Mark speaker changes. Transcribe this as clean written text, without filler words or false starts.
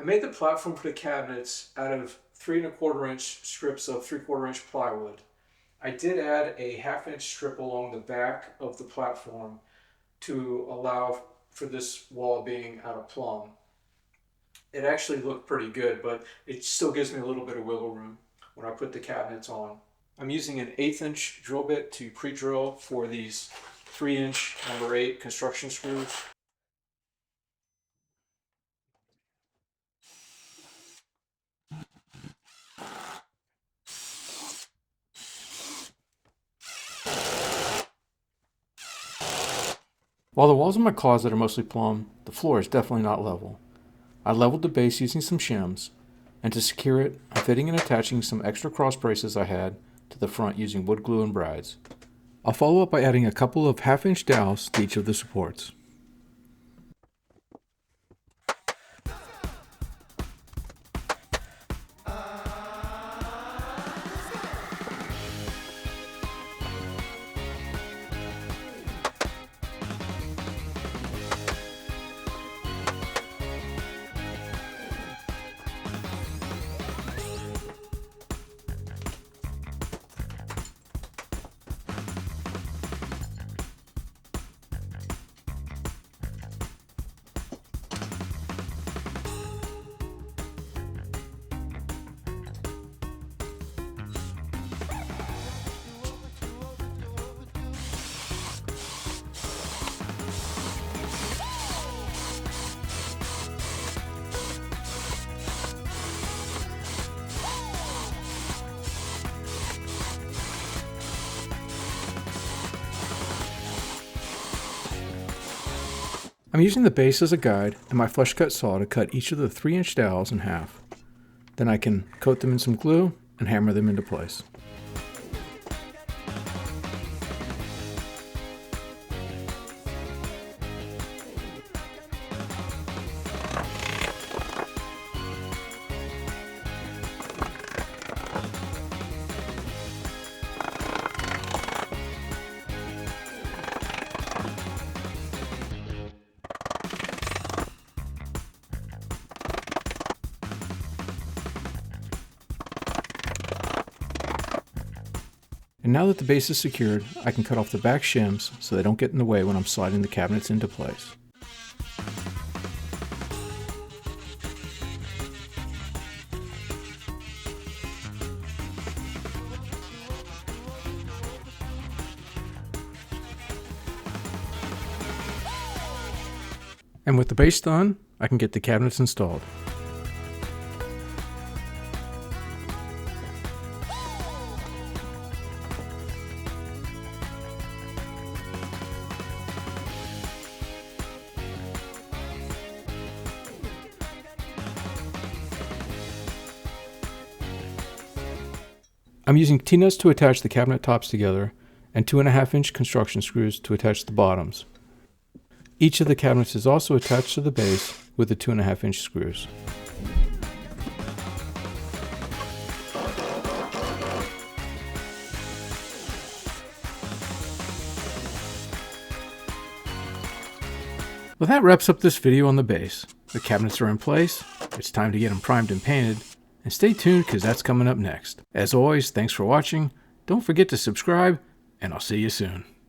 Speaker 1: made the platform for the cabinets out of 3¼ inch strips of 3/4 inch plywood. I did add a 1/2 inch strip along the back of the platform to allow for this wall being out of plumb. It actually looked pretty good, but it still gives me a little bit of wiggle room when I put the cabinets on. I'm using an 1/8 inch drill bit to pre-drill for these 3-inch No. 8 construction screws.
Speaker 2: While the walls in my closet are mostly plumb, the floor is definitely not level. I leveled the base using some shims, and to secure it, I'm fitting and attaching some extra cross braces I had to the front using wood glue and brides. I'll follow up by adding a couple of 1/2 inch dowels to each of the supports. I'm using the base as a guide and my flush cut saw to cut each of the 3-inch dowels in half. Then I can coat them in some glue and hammer them into place. And now that the base is secured, I can cut off the back shims so they don't get in the way when I'm sliding the cabinets into place. And with the base done, I can get the cabinets installed. I'm using T-nuts to attach the cabinet tops together and 2½ inch construction screws to attach the bottoms. Each of the cabinets is also attached to the base with the 2½ inch screws. Well, that wraps up this video on the base. The cabinets are in place. It's time to get them primed and painted. And stay tuned because that's coming up next. As always, thanks for watching. Don't forget to subscribe, and I'll see you soon.